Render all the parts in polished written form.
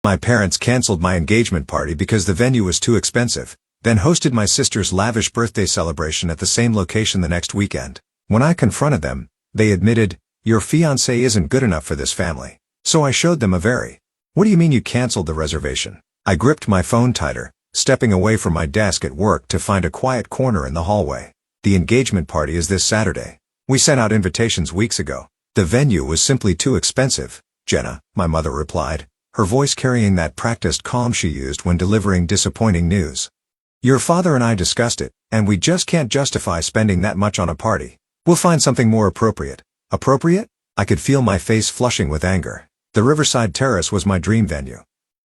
My parents canceled my engagement party because the venue was too expensive, then hosted my sister's lavish birthday celebration at the same location the next weekend. When I confronted them, they admitted, "Your fiancé isn't good enough for this family." So I showed them a very. "What do you mean you canceled the reservation?" I gripped my phone tighter, stepping away from my desk at work to find a quiet corner in the hallway. "The engagement party is this Saturday. We sent out invitations weeks ago. The venue was simply too expensive, Jenna," my mother replied, her voice carrying that practiced calm she used when delivering disappointing news. "Your father and I discussed it, and we just can't justify spending that much on a party. We'll find something more appropriate." Appropriate? I could feel my face flushing with anger. The Riverside Terrace was my dream venue.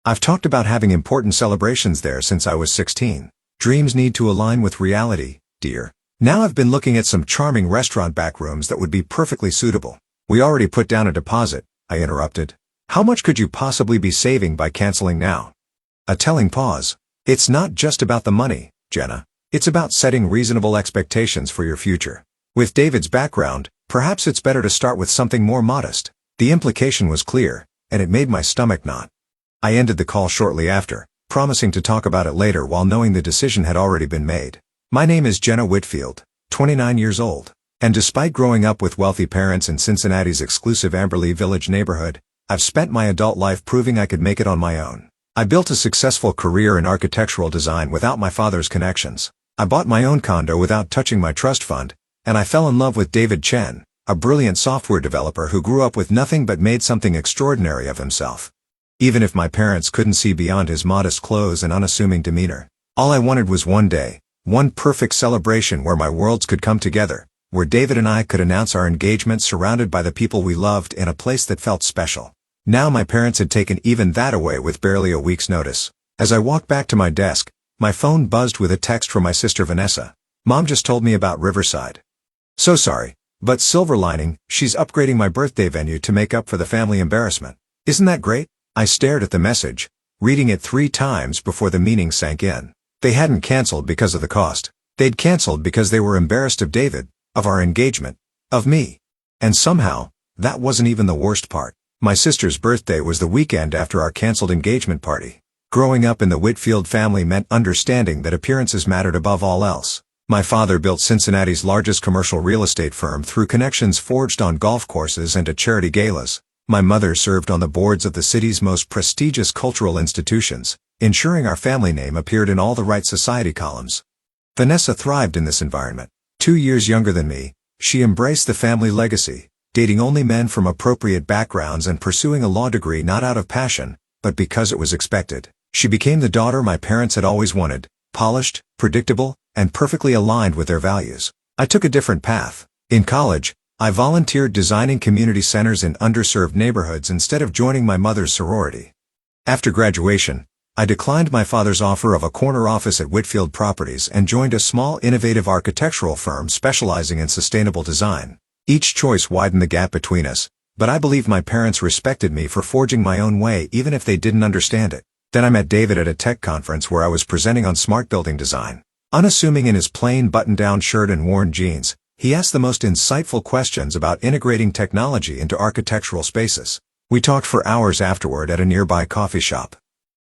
I've talked about having important celebrations there since I was 16. Dreams need to align with reality, dear. Now I've been looking at some charming restaurant back rooms that would be perfectly suitable. "We already put down a deposit," I interrupted. "How much could you possibly be saving by canceling now?" A telling pause. "It's not just about the money, Jenna. It's about setting reasonable expectations for your future. With David's background, perhaps it's better to start with something more modest." The implication was clear, and it made my stomach knot. I ended the call shortly after, promising to talk about it later while knowing the decision had already been made. My name is Jenna Whitfield, 29 years old, and despite growing up with wealthy parents in Cincinnati's exclusive Amberley Village neighborhood, I've spent my adult life proving I could make it on my own. I built a successful career in architectural design without my father's connections. I bought my own condo without touching my trust fund, and I fell in love with David Chen, a brilliant software developer who grew up with nothing but made something extraordinary of himself. Even if my parents couldn't see beyond his modest clothes and unassuming demeanor, all I wanted was one day, one perfect celebration where my worlds could come together, where David and I could announce our engagement surrounded by the people we loved in a place that felt special. Now my parents had taken even that away with barely a week's notice. As I walked back to my desk, my phone buzzed with a text from my sister Vanessa. "Mom just told me about Riverside. So sorry, but silver lining, she's upgrading my birthday venue to make up for the family embarrassment. Isn't that great?" I stared at the message, reading it 3 times before the meaning sank in. They hadn't canceled because of the cost. They'd canceled because they were embarrassed of David, of our engagement, of me. And somehow, that wasn't even the worst part. My sister's birthday was the weekend after our canceled engagement party. Growing up in the Whitfield family meant understanding that appearances mattered above all else. My father built Cincinnati's largest commercial real estate firm through connections forged on golf courses and at charity galas. My mother served on the boards of the city's most prestigious cultural institutions, ensuring our family name appeared in all the right society columns. Vanessa thrived in this environment. 2 years younger than me, she embraced the family legacy, dating only men from appropriate backgrounds and pursuing a law degree not out of passion, but because it was expected. She became the daughter my parents had always wanted, polished, predictable, and perfectly aligned with their values. I took a different path. In college, I volunteered designing community centers in underserved neighborhoods instead of joining my mother's sorority. After graduation, I declined my father's offer of a corner office at Whitfield Properties and joined a small innovative architectural firm specializing in sustainable design. Each choice widened the gap between us, but I believe my parents respected me for forging my own way even if they didn't understand it. Then I met David at a tech conference where I was presenting on smart building design. Unassuming in his plain button-down shirt and worn jeans, he asked the most insightful questions about integrating technology into architectural spaces. We talked for hours afterward at a nearby coffee shop.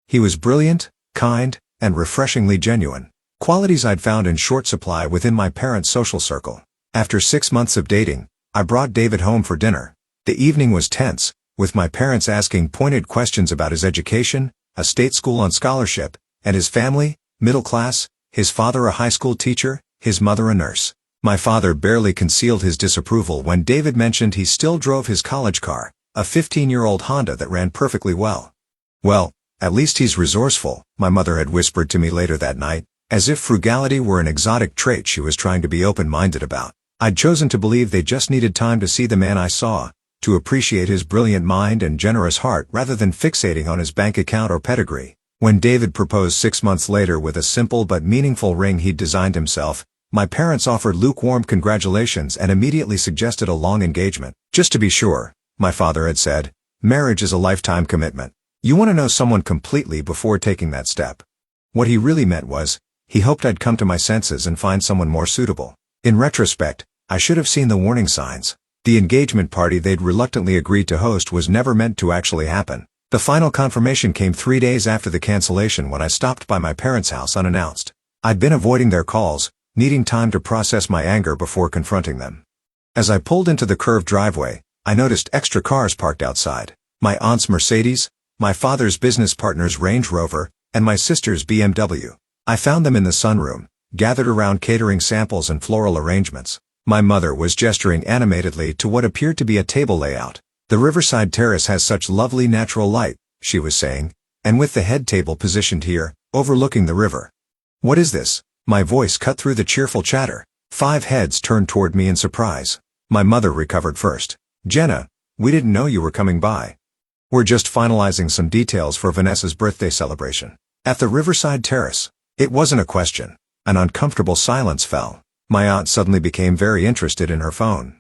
He was brilliant, kind, and refreshingly genuine, qualities I'd found in short supply within my parents' social circle. After 6 months of dating, I brought David home for dinner. The evening was tense, with my parents asking pointed questions about his education, a state school on scholarship, and his family, middle class, his father a high school teacher, his mother a nurse. My father barely concealed his disapproval when David mentioned he still drove his college car, a 15-year-old Honda that ran perfectly well. "Well, at least he's resourceful," my mother had whispered to me later that night, as if frugality were an exotic trait she was trying to be open-minded about. I'd chosen to believe they just needed time to see the man I saw, to appreciate his brilliant mind and generous heart rather than fixating on his bank account or pedigree. When David proposed 6 months later with a simple but meaningful ring he'd designed himself, my parents offered lukewarm congratulations and immediately suggested a long engagement. "Just to be sure," my father had said, "marriage is a lifetime commitment. You want to know someone completely before taking that step." What he really meant was, he hoped I'd come to my senses and find someone more suitable. In retrospect, I should have seen the warning signs. The engagement party they'd reluctantly agreed to host was never meant to actually happen. The final confirmation came 3 days after the cancellation when I stopped by my parents' house unannounced. I'd been avoiding their calls, needing time to process my anger before confronting them. As I pulled into the curved driveway, I noticed extra cars parked outside. My aunt's Mercedes, my father's business partner's Range Rover, and my sister's BMW. I found them in the sunroom, gathered around catering samples and floral arrangements. My mother was gesturing animatedly to what appeared to be a table layout. "The riverside terrace has such lovely natural light," she was saying, "and with the head table positioned here, overlooking the river." "What is this?" My voice cut through the cheerful chatter. 5 heads turned toward me in surprise. My mother recovered first. "Jenna, we didn't know you were coming by. We're just finalizing some details for Vanessa's birthday celebration. At the riverside terrace." It wasn't a question. An uncomfortable silence fell. My aunt suddenly became very interested in her phone.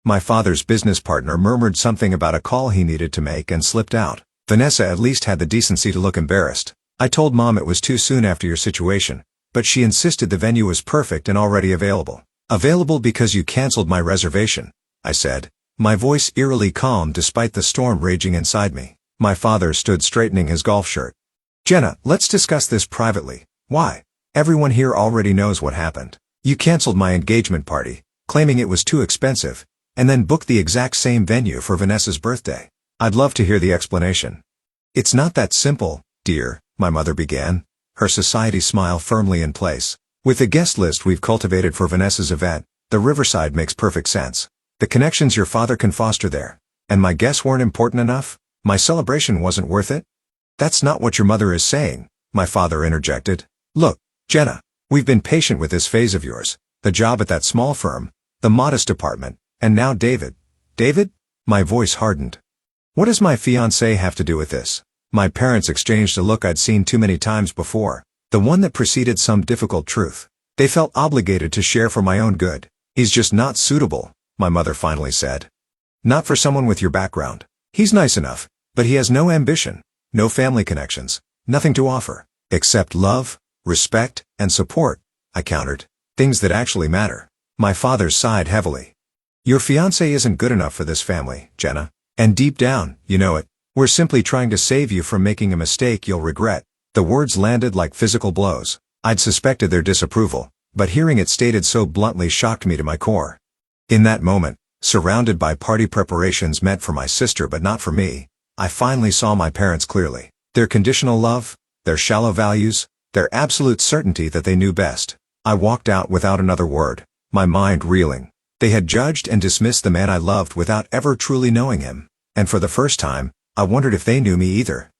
My father's business partner murmured something about a call he needed to make and slipped out. Vanessa at least had the decency to look embarrassed. "I told Mom it was too soon after your situation, but she insisted the venue was perfect and already available." "Available because you canceled my reservation," I said, my voice eerily calm despite the storm raging inside me. My father stood straightening his golf shirt. "Jenna, let's discuss this privately." "Why?" "Everyone here already knows what happened. You canceled my engagement party, claiming it was too expensive, and then booked the exact same venue for Vanessa's birthday. I'd love to hear the explanation." "It's not that simple, dear," my mother began, her society smile firmly in place. "With the guest list we've cultivated for Vanessa's event, the riverside makes perfect sense. The connections your father can foster there. And my guests weren't important enough? My celebration wasn't worth it?" "That's not what your mother is saying," my father interjected. "Look, Jenna, we've been patient with this phase of yours, the job at that small firm, the modest apartment, and now David." "David?" My voice hardened. "What does my fiancé have to do with this?" My parents exchanged a look I'd seen too many times before, the one that preceded some difficult truth. They felt obligated to share for my own good. "He's just not suitable," my mother finally said. "Not for someone with your background. He's nice enough, but he has no ambition, no family connections, nothing to offer, except love, respect, and support," I countered. "Things that actually matter." My father sighed heavily. "Your fiancé isn't good enough for this family, Jenna. And deep down, you know it. We're simply trying to save you from making a mistake you'll regret." The words landed like physical blows. I'd suspected their disapproval, but hearing it stated so bluntly shocked me to my core. In that moment, surrounded by party preparations meant for my sister but not for me, I finally saw my parents clearly. Their conditional love, their shallow values, their absolute certainty that they knew best. I walked out without another word, my mind reeling. They had judged and dismissed the man I loved without ever truly knowing him, and for the first time, I wondered if they knew me either.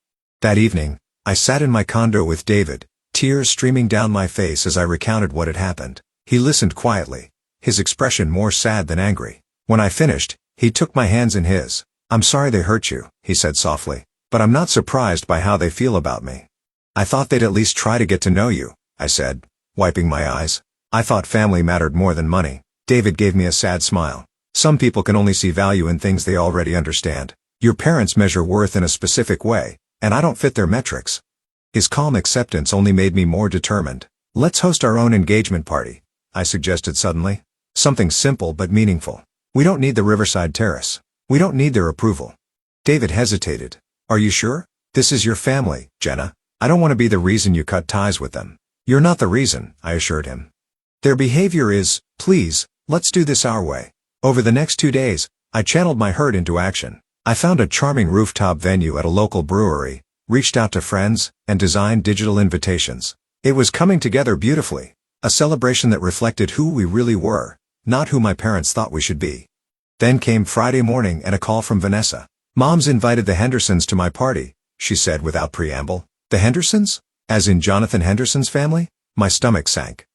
That evening, I sat in my condo with David, tears streaming down my face as I recounted what had happened. He listened quietly, his expression more sad than angry. When I finished, he took my hands in his. "I'm sorry they hurt you," he said softly, "but I'm not surprised by how they feel about me." "I thought they'd at least try to get to know you," I said, wiping my eyes. "I thought family mattered more than money." David gave me a sad smile. "Some people can only see value in things they already understand. Your parents measure worth in a specific way, and I don't fit their metrics." His calm acceptance only made me more determined. "Let's host our own engagement party," I suggested suddenly. "Something simple but meaningful. We don't need the riverside terrace. We don't need their approval." David hesitated. "Are you sure? This is your family, Jenna. I don't want to be the reason you cut ties with them." "You're not the reason," I assured him. "Their behavior is. Please, let's do this our way." Over the next 2 days, I channeled my hurt into action. I found a charming rooftop venue at a local brewery, reached out to friends, and designed digital invitations. It was coming together beautifully, a celebration that reflected who we really were, not who my parents thought we should be. Then came Friday morning and a call from Vanessa. "Mom's invited the Hendersons to my party," she said without preamble. "The Hendersons? As in Jonathan Henderson's family?" My stomach sank.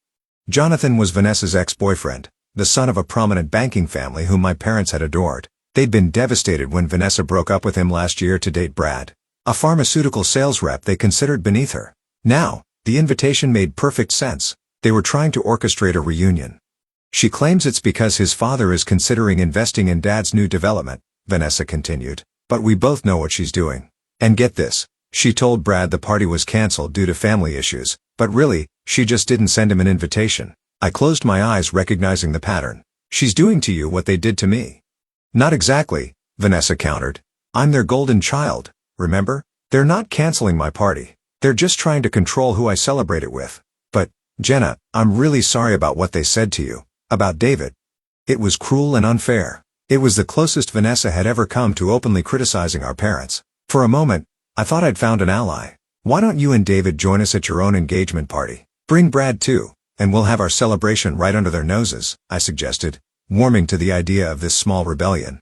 Jonathan was Vanessa's ex-boyfriend, the son of a prominent banking family whom my parents had adored. They'd been devastated when Vanessa broke up with him last year to date Brad, a pharmaceutical sales rep they considered beneath her. Now, the invitation made perfect sense. They were trying to orchestrate a reunion. "She claims it's because his father is considering investing in Dad's new development," Vanessa continued. "But we both know what she's doing. And get this, she told Brad the party was canceled due to family issues, but really, she just didn't send him an invitation." I closed my eyes recognizing the pattern. "She's doing to you what they did to me." "Not exactly," Vanessa countered. "I'm their golden child, remember? They're not canceling my party. They're just trying to control who I celebrate it with. But, Jenna, I'm really sorry about what they said to you. About David. It was cruel and unfair. It was the closest Vanessa had ever come to openly criticizing our parents. For a moment, I thought I'd found an ally. Why don't you and David join us at your own engagement party? Bring Brad too, and we'll have our celebration right under their noses, I suggested, warming to the idea of this small rebellion.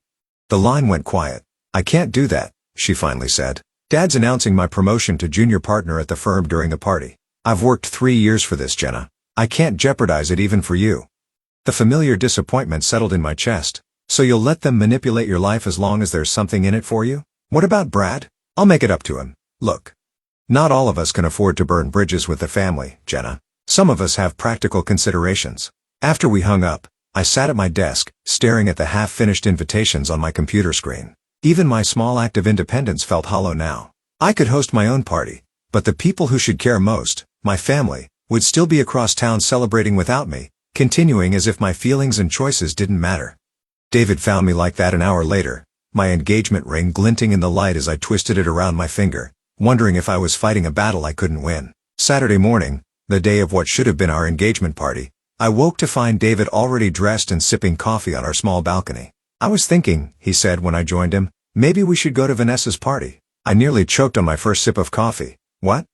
The line went quiet. I can't do that, she finally said. Dad's announcing my promotion to junior partner at the firm during the party. I've worked 3 years for this, Jenna. I can't jeopardize it even for you. The familiar disappointment settled in my chest. So you'll let them manipulate your life as long as there's something in it for you? What about Brad? I'll make it up to him. Look. Not all of us can afford to burn bridges with the family, Jenna. Some of us have practical considerations. After we hung up, I sat at my desk, staring at the half-finished invitations on my computer screen. Even my small act of independence felt hollow now. I could host my own party, but the people who should care most, my family, would still be across town celebrating without me, continuing as if my feelings and choices didn't matter. David found me like that an hour later, my engagement ring glinting in the light as I twisted it around my finger, wondering if I was fighting a battle I couldn't win. Saturday morning, the day of what should have been our engagement party, I woke to find David already dressed and sipping coffee on our small balcony. I was thinking, he said when I joined him, maybe we should go to Vanessa's party. I nearly choked on my first sip of coffee. What?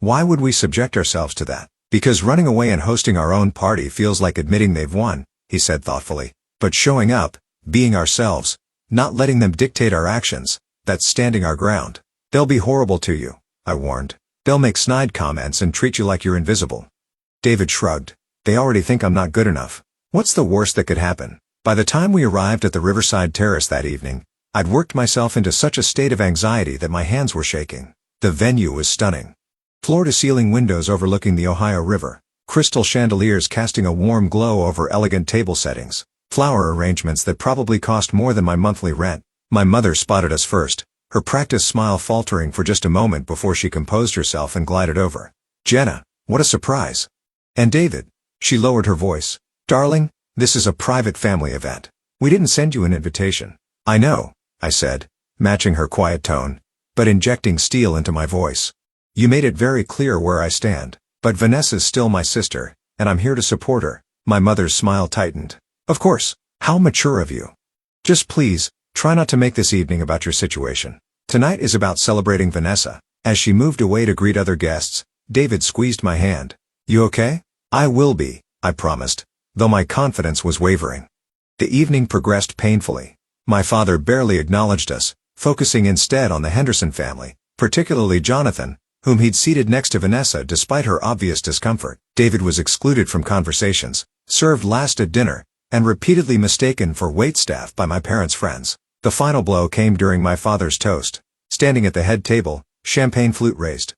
Why would we subject ourselves to that? Because running away and hosting our own party feels like admitting they've won, he said thoughtfully. But showing up, being ourselves, not letting them dictate our actions, that's standing our ground. They'll be horrible to you, I warned. They'll make snide comments and treat you like you're invisible. David shrugged. They already think I'm not good enough. What's the worst that could happen? By the time we arrived at the Riverside Terrace that evening, I'd worked myself into such a state of anxiety that my hands were shaking. The venue was stunning. Floor-to-ceiling windows overlooking the Ohio River, crystal chandeliers casting a warm glow over elegant table settings, flower arrangements that probably cost more than my monthly rent. My mother spotted us first, her practiced smile faltering for just a moment before she composed herself and glided over. Jenna, what a surprise. And David. She lowered her voice. Darling, this is a private family event. We didn't send you an invitation. I know, I said, matching her quiet tone, but injecting steel into my voice. You made it very clear where I stand, but Vanessa's still my sister, and I'm here to support her. My mother's smile tightened. Of course, how mature of you. Just please, try not to make this evening about your situation. Tonight is about celebrating Vanessa. As she moved away to greet other guests, David squeezed my hand. You okay? I will be, I promised, though my confidence was wavering. The evening progressed painfully. My father barely acknowledged us, focusing instead on the Henderson family, particularly Jonathan, whom he'd seated next to Vanessa despite her obvious discomfort. David was excluded from conversations, served last at dinner, and repeatedly mistaken for waitstaff by my parents' friends. The final blow came during my father's toast. Standing at the head table, champagne flute raised.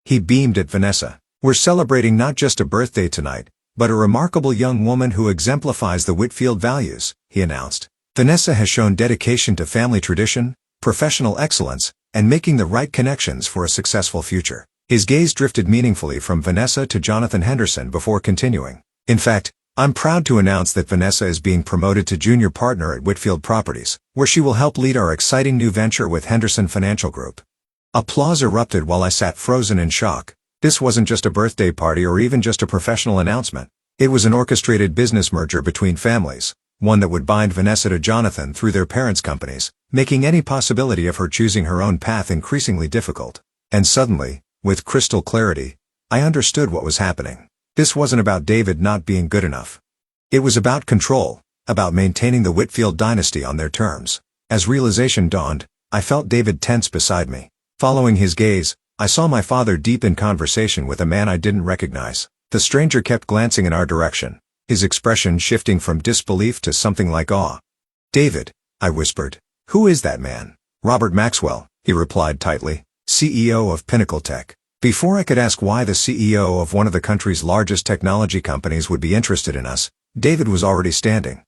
He beamed at Vanessa. We're celebrating not just a birthday tonight, but a remarkable young woman who exemplifies the Whitfield values, he announced. Vanessa has shown dedication to family tradition, professional excellence, and making the right connections for a successful future. His gaze drifted meaningfully from Vanessa to Jonathan Henderson before continuing. In fact, I'm proud to announce that Vanessa is being promoted to junior partner at Whitfield Properties, where she will help lead our exciting new venture with Henderson Financial Group. Applause erupted while I sat frozen in shock. This wasn't just a birthday party or even just a professional announcement. It was an orchestrated business merger between families, one that would bind Vanessa to Jonathan through their parents' companies, making any possibility of her choosing her own path increasingly difficult. And suddenly, with crystal clarity, I understood what was happening. This wasn't about David not being good enough. It was about control, about maintaining the Whitfield dynasty on their terms. As realization dawned, I felt David tense beside me. Following his gaze, I saw my father deep in conversation with a man I didn't recognize. The stranger kept glancing in our direction, his expression shifting from disbelief to something like awe. David, I whispered. Who is that man? Robert Maxwell, he replied tightly, CEO of Pinnacle Tech. Before I could ask why the CEO of one of the country's largest technology companies would be interested in us, David was already standing.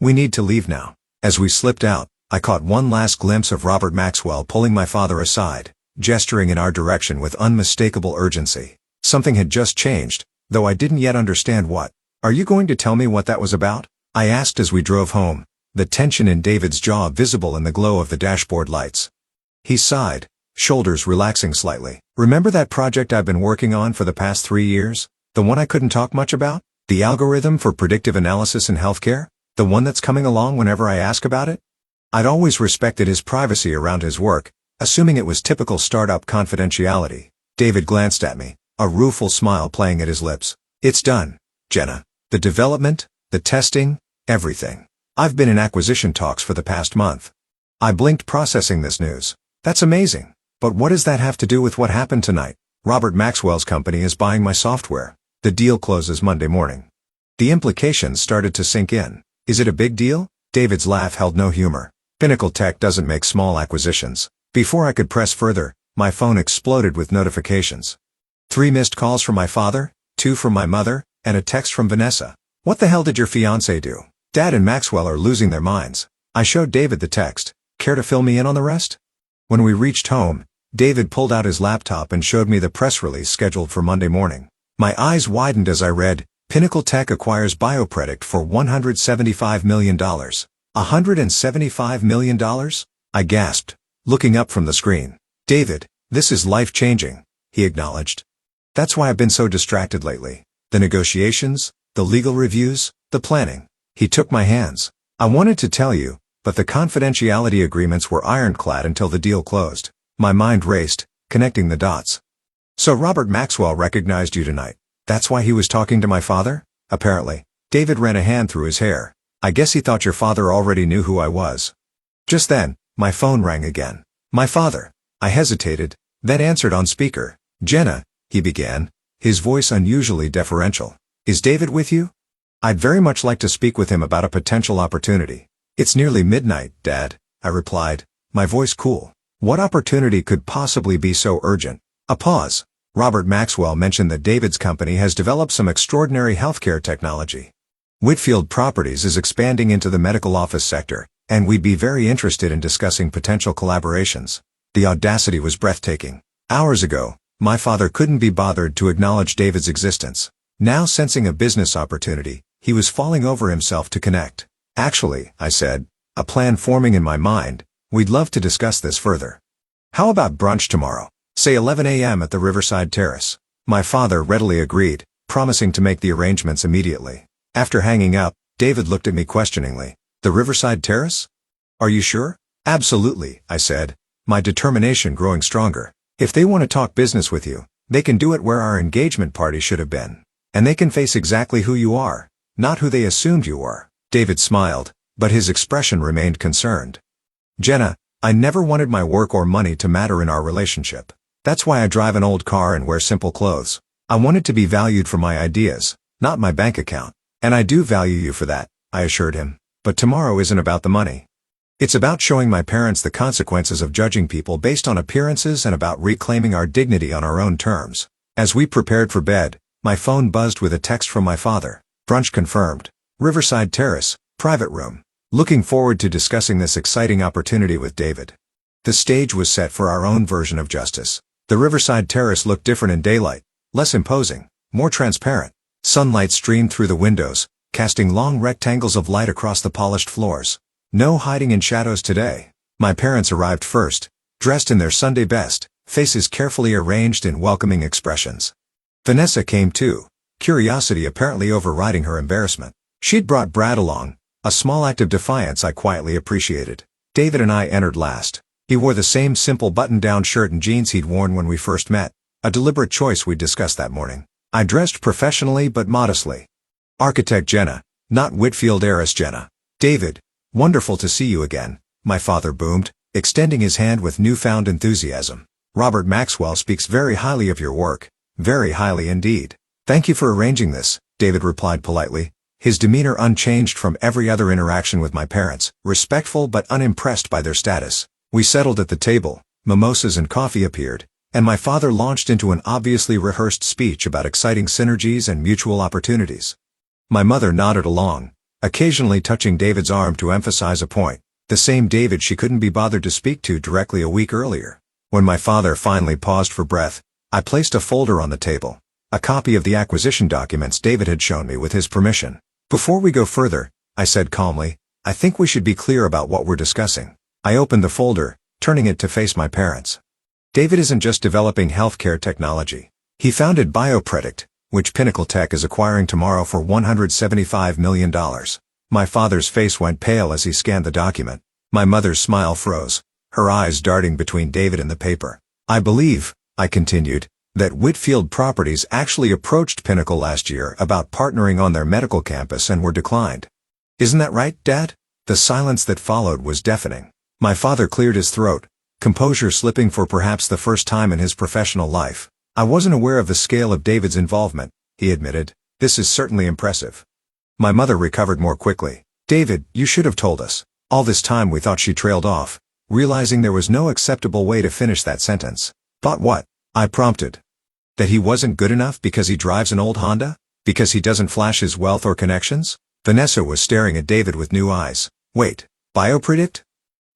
We need to leave now. As we slipped out, I caught one last glimpse of Robert Maxwell pulling my father aside, gesturing in our direction with unmistakable urgency. Something had just changed, though I didn't yet understand what. Are you going to tell me what that was about? I asked as we drove home, the tension in David's jaw visible in the glow of the dashboard lights. He sighed. shoulders relaxing slightly. Remember that project I've been working on for the past 3 years? The one I couldn't talk much about? The algorithm for predictive analysis in healthcare? The one that's coming along whenever I ask about it? I'd always respected his privacy around his work, assuming it was typical startup confidentiality. David glanced at me, a rueful smile playing at his lips. It's done, Jenna. The development, the testing, everything. I've been in acquisition talks for the past month. I blinked, processing this news. That's amazing. But what does that have to do with what happened tonight? Robert Maxwell's company is buying my software. The deal closes Monday morning. The implications started to sink in. Is it a big deal? David's laugh held no humor. Pinnacle Tech doesn't make small acquisitions. Before I could press further, my phone exploded with notifications. 3 missed calls from my father, 2 from my mother, and a text from Vanessa. What the hell did your fiancé do? Dad and Maxwell are losing their minds. I showed David the text. Care to fill me in on the rest? When we reached home, David pulled out his laptop and showed me the press release scheduled for Monday morning. My eyes widened as I read, Pinnacle Tech acquires BioPredict for $175 million. $175 million? I gasped, looking up from the screen. David, this is life-changing, he acknowledged. That's why I've been so distracted lately. The negotiations, the legal reviews, the planning. He took my hands. I wanted to tell you, but the confidentiality agreements were ironclad until the deal closed. My mind raced, connecting the dots. So Robert Maxwell recognized you tonight. That's why he was talking to my father? Apparently. David ran a hand through his hair. I guess he thought your father already knew who I was. Just then, my phone rang again. My father. I hesitated, then answered on speaker. Jenna, he began, his voice unusually deferential. Is David with you? I'd very much like to speak with him about a potential opportunity. It's nearly midnight, Dad, I replied, my voice cool. What opportunity could possibly be so urgent? A pause. Robert Maxwell mentioned that David's company has developed some extraordinary healthcare technology. Whitfield Properties is expanding into the medical office sector, and we'd be very interested in discussing potential collaborations. The audacity was breathtaking. Hours ago, my father couldn't be bothered to acknowledge David's existence. Now, sensing a business opportunity, he was falling over himself to connect. Actually, I said, a plan forming in my mind, we'd love to discuss this further. How about brunch tomorrow? Say 11 a.m. at the Riverside Terrace. My father readily agreed, promising to make the arrangements immediately. After hanging up, David looked at me questioningly. The Riverside Terrace? Are you sure? Absolutely, I said, my determination growing stronger. If they want to talk business with you, they can do it where our engagement party should have been. And they can face exactly who you are, not who they assumed you were. David smiled, but his expression remained concerned. Jenna, I never wanted my work or money to matter in our relationship. That's why I drive an old car and wear simple clothes. I wanted to be valued for my ideas, not my bank account. And I do value you for that, I assured him. But tomorrow isn't about the money. It's about showing my parents the consequences of judging people based on appearances and about reclaiming our dignity on our own terms. As we prepared for bed, my phone buzzed with a text from my father. Brunch confirmed. Riverside Terrace, private room. Looking forward to discussing this exciting opportunity with David. The stage was set for our own version of justice. The Riverside Terrace looked different in daylight, less imposing, more transparent. Sunlight streamed through the windows, casting long rectangles of light across the polished floors. No hiding in shadows today. My parents arrived first, dressed in their Sunday best, faces carefully arranged in welcoming expressions. Vanessa came too, curiosity apparently overriding her embarrassment. She'd brought Brad along, a small act of defiance I quietly appreciated. David and I entered last. He wore the same simple button-down shirt and jeans he'd worn when we first met, a deliberate choice we'd discussed that morning. I dressed professionally but modestly. Architect Jenna, not Whitfield heiress Jenna. David, wonderful to see you again, my father boomed, extending his hand with newfound enthusiasm. Robert Maxwell speaks very highly of your work, very highly indeed. Thank you for arranging this, David replied politely, his demeanor unchanged from every other interaction with my parents, respectful but unimpressed by their status. We settled at the table, mimosas and coffee appeared, and my father launched into an obviously rehearsed speech about exciting synergies and mutual opportunities. My mother nodded along, occasionally touching David's arm to emphasize a point, the same David she couldn't be bothered to speak to directly a week earlier. When my father finally paused for breath, I placed a folder on the table, a copy of the acquisition documents David had shown me with his permission. Before we go further, I said calmly, I think we should be clear about what we're discussing. I opened the folder, turning it to face my parents. David isn't just developing healthcare technology. He founded BioPredict, which Pinnacle Tech is acquiring tomorrow for $175 million. My father's face went pale as he scanned the document. My mother's smile froze, her eyes darting between David and the paper. I believe, I continued, that Whitfield Properties actually approached Pinnacle last year about partnering on their medical campus and were declined. Isn't that right, Dad? The silence that followed was deafening. My father cleared his throat, composure slipping for perhaps the first time in his professional life. I wasn't aware of the scale of David's involvement, he admitted. This is certainly impressive. My mother recovered more quickly. David, you should have told us. All this time we thought. She trailed off, realizing there was no acceptable way to finish that sentence. Thought what? I prompted. That he wasn't good enough because he drives an old Honda? Because he doesn't flash his wealth or connections? Vanessa was staring at David with new eyes. Wait, BioPredict?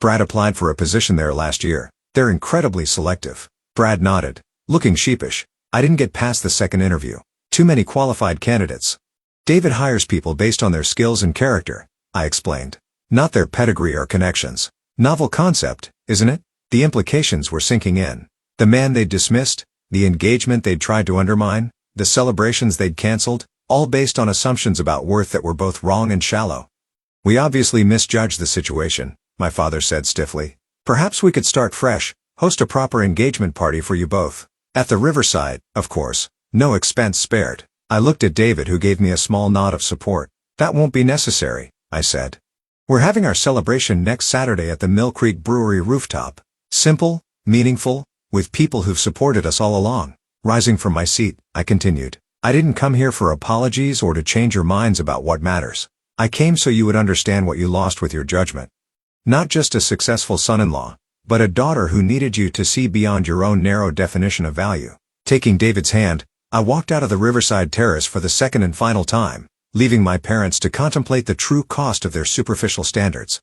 Brad applied for a position there last year. They're incredibly selective. Brad nodded, looking sheepish. I didn't get past the second interview. Too many qualified candidates. David hires people based on their skills and character, I explained. Not their pedigree or connections. Novel concept, isn't it? The implications were sinking in. The man they'd dismissed, the engagement they'd tried to undermine, the celebrations they'd cancelled, all based on assumptions about worth that were both wrong and shallow. We obviously misjudged the situation, my father said stiffly. Perhaps we could start fresh, host a proper engagement party for you both. At the riverside, of course, no expense spared. I looked at David, who gave me a small nod of support. That won't be necessary, I said. We're having our celebration next Saturday at the Mill Creek Brewery rooftop. Simple, meaningful, with people who've supported us all along. Rising from my seat, I continued. I didn't come here for apologies or to change your minds about what matters. I came so you would understand what you lost with your judgment. Not just a successful son-in-law, but a daughter who needed you to see beyond your own narrow definition of value. Taking David's hand, I walked out of the Riverside Terrace for the second and final time, leaving my parents to contemplate the true cost of their superficial standards.